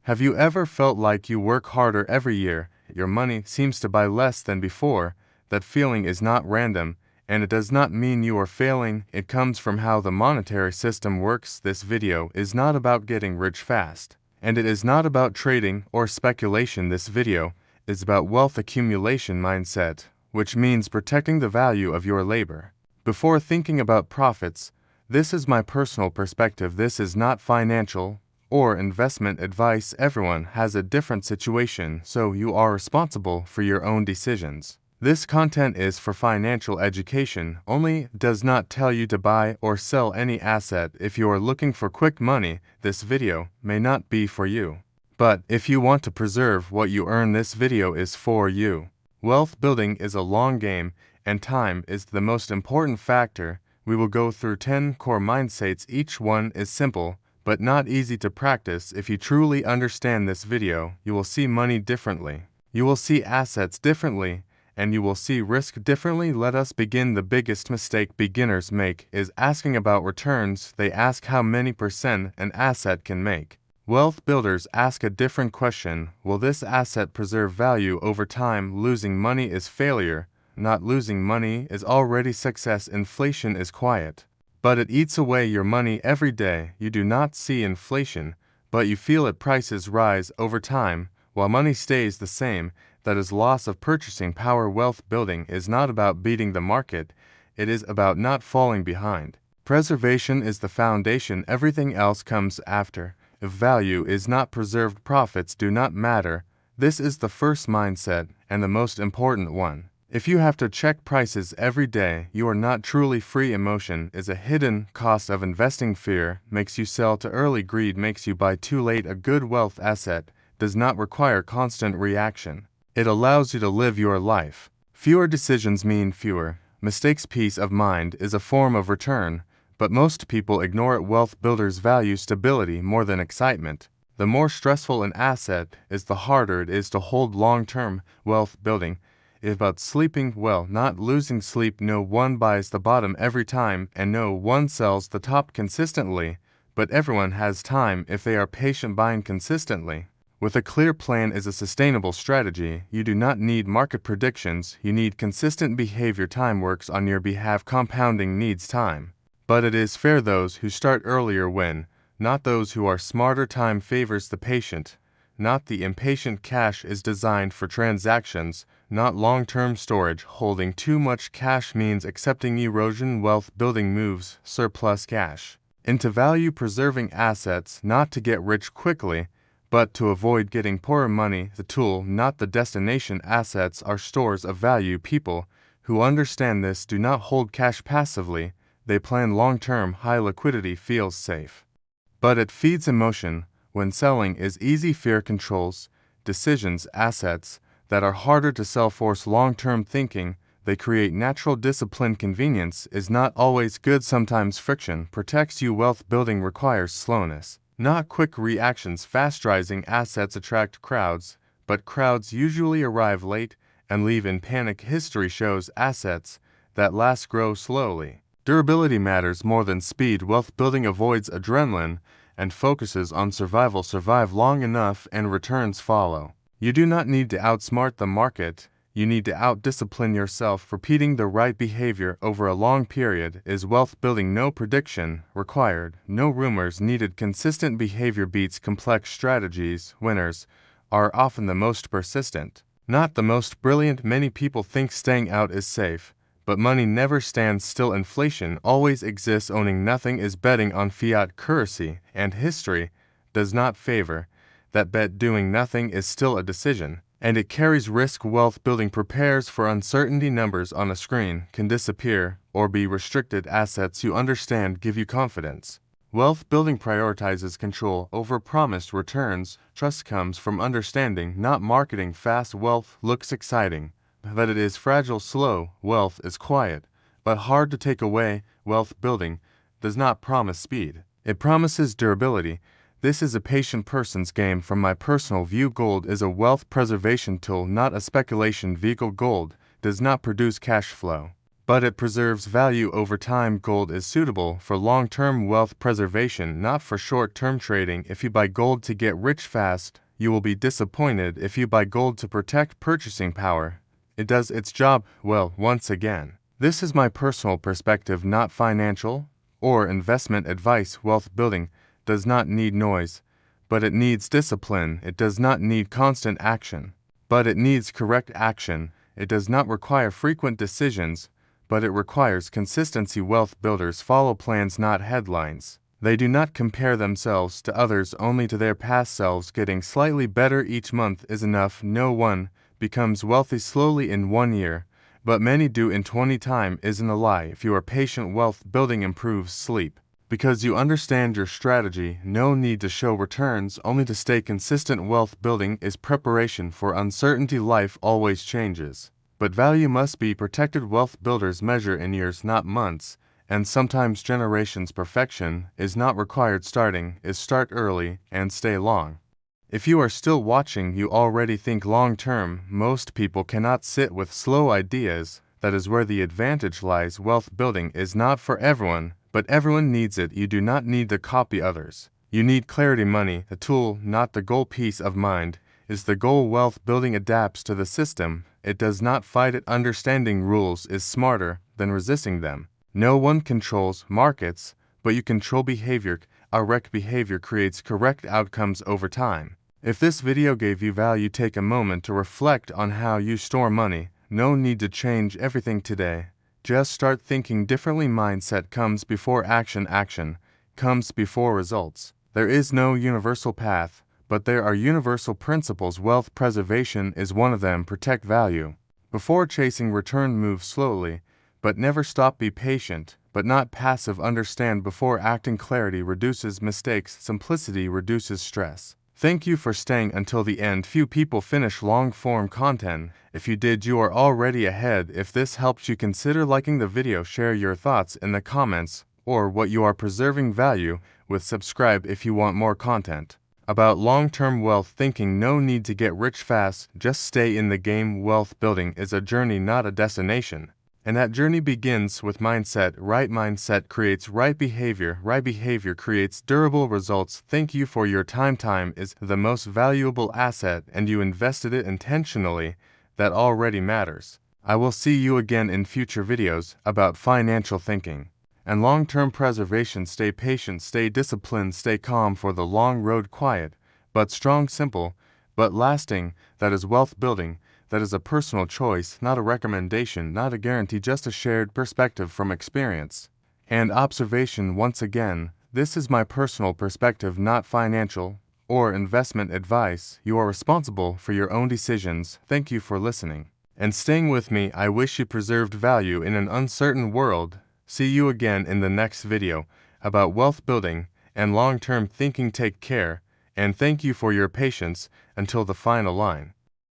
Have you ever felt like you work harder every year, your money seems to buy less than before? That feeling is not random, and it does not mean you are failing. It comes from how the monetary system works. This video is not about getting rich fast, and it is not about trading or speculation. This video is about wealth accumulation mindset, which means protecting the value of your labor. Before thinking about profits, this is my personal perspective. This is not financial or investment advice. Everyone has a different situation, so you are responsible for your own decisions. This content is for financial education only, does not tell you to buy or sell any asset. If you are looking for quick money, this video may not be for you. But if you want to preserve what you earn, this video is for you. Wealth building is a long game, and time is the most important factor. We will go through 10 core mindsets. Each one is simple, but not easy to practice. If you truly understand this video, you will see money differently. You will see assets differently, and you will see risk differently. Let us begin. The biggest mistake beginners make is asking about returns. They ask how many percent an asset can make. Wealth builders ask a different question. Will this asset preserve value over time? Losing money is failure. Not losing money is already success. Inflation is quiet, but it eats away your money every day. You do not see inflation, but you feel it. Prices rise over time, while money stays the same. That is loss of purchasing power. Wealth building is not about beating the market. It is about not falling behind. Preservation is the foundation. Everything else comes after. If value is not preserved, profits do not matter. This is the first mindset and the most important one. If you have to check prices every day, you are not truly free. Emotion is a hidden cost of investing. Fear makes you sell too early. Greed makes you buy too late. A good wealth asset does not require constant reaction. It allows you to live your life. Fewer decisions mean fewer mistakes. Peace of mind is a form of return, but most people ignore it. Wealth builders value stability more than excitement. The more stressful an asset is, the harder it is to hold long-term. Wealth building is about sleeping well, not losing sleep. No one buys the bottom every time, and no one sells the top consistently, but everyone has time if they are patient. Buying consistently with a clear plan is a sustainable strategy. You do not need market predictions, you need consistent behavior. Time works on your behalf. Compounding needs time, but it is fair. Those who start earlier win, not those who are smarter. Time favors the patient, not the impatient. Cash is designed for transactions, not long-term storage. Holding too much cash means accepting erosion. Wealth building moves surplus cash into value-preserving assets, not to get rich quickly, but to avoid getting poorer. Money, the tool, not the destination. Assets are stores of value. People who understand this do not hold cash passively. They plan long-term. High liquidity feels safe, but it feeds emotion. When selling is easy, fear controls decisions. Assets that are harder to sell force long-term thinking. They create natural discipline. Convenience is not always good. Sometimes friction protects you. Wealth building requires slowness, not quick reactions. Fast-rising assets attract crowds, but crowds usually arrive late and leave in panic. History shows assets that last grow slowly. Durability matters more than speed. Wealth building avoids adrenaline and focuses on survival. Survive long enough and returns follow. You do not need to outsmart the market. You need to out-discipline yourself. Repeating the right behavior over a long period is wealth building. No prediction required, no rumors needed. Consistent behavior beats complex strategies. Winners are often the most persistent, not the most brilliant. Many people think staying out is safe, but money never stands still. Inflation always exists. Owning nothing is betting on fiat currency, and history does not favor that bet. Doing nothing is still a decision, and it carries risk. Wealth building prepares for uncertainty. Numbers on a screen can disappear or be restricted. Assets you understand give you confidence. Wealth building prioritizes control over promised returns. Trust comes from understanding, not marketing. Fast wealth looks exciting, but it is fragile. Slow wealth is quiet, but hard to take away. Wealth building does not promise speed. It promises durability. This is a patient person's game. From my personal view, gold is a wealth preservation tool, not a speculation vehicle. Gold does not produce cash flow, but it preserves value over time. Gold is suitable for long-term wealth preservation, not for short-term trading. If you buy gold to get rich fast, you will be disappointed. If you buy gold to protect purchasing power, it does its job well. Once again, this is my personal perspective, not financial or investment advice. Wealth building does not need noise, but it needs discipline. It does not need constant action, but it needs correct action. It does not require frequent decisions, but it requires consistency. Wealth builders follow plans, not headlines. They do not compare themselves to others, only to their past selves. Getting slightly better each month is enough. No one becomes wealthy slowly in 1 year, but many do in 20. Time isn't a lie. If you are patient, wealth building improves sleep. Because you understand your strategy, no need to show returns, only to stay consistent. Wealth building is preparation for uncertainty. Life always changes, but value must be protected. Wealth builders measure in years, not months, and sometimes generations. Perfection is not required. Starting is start early and stay long. If you are still watching, you already think long term. Most people cannot sit with slow ideas. That is where the advantage lies. Wealth building is not for everyone, but everyone needs it. You do not need to copy others. You need clarity. Money, the tool, not the goal. Peace of mind is the goal. Wealth building adapts to the system. It does not fight it. Understanding rules is smarter than resisting them. No one controls markets, but you control behavior. Correct behavior creates correct outcomes over time. If this video gave you value, take a moment to reflect on how you store money. No need to change everything today. Just start thinking differently. Mindset comes before action. Action comes before results. There is no universal path, but there are universal principles. Wealth preservation is one of them. Protect value before chasing return. Move slowly, but never stop. Be patient, but not passive. Understand before acting. Clarity reduces mistakes. Simplicity reduces stress. Thank you for staying until the end. Few people finish long-form content. If you did, you are already ahead. If this helped you, consider liking the video, share your thoughts in the comments, or what you are preserving value with. Subscribe if you want more content about long-term wealth thinking. No need to get rich fast, just stay in the game. Wealth building is a journey, not a destination. And that journey begins with mindset. Right mindset creates right behavior. Right behavior creates durable results. Thank you for your time. Time is the most valuable asset, and you invested it intentionally. That already matters. I will see you again in future videos about financial thinking and long-term preservation. Stay patient, stay disciplined, stay calm for the long road. Quiet, but strong. Simple, but lasting. That is wealth building. That is a personal choice, not a recommendation, not a guarantee, just a shared perspective from experience and observation. Once again, this is my personal perspective, not financial or investment advice. You are responsible for your own decisions. Thank you for listening and staying with me. I wish you preserved value in an uncertain world. See you again in the next video about wealth building and long-term thinking. Take care, and thank you for your patience until the final line.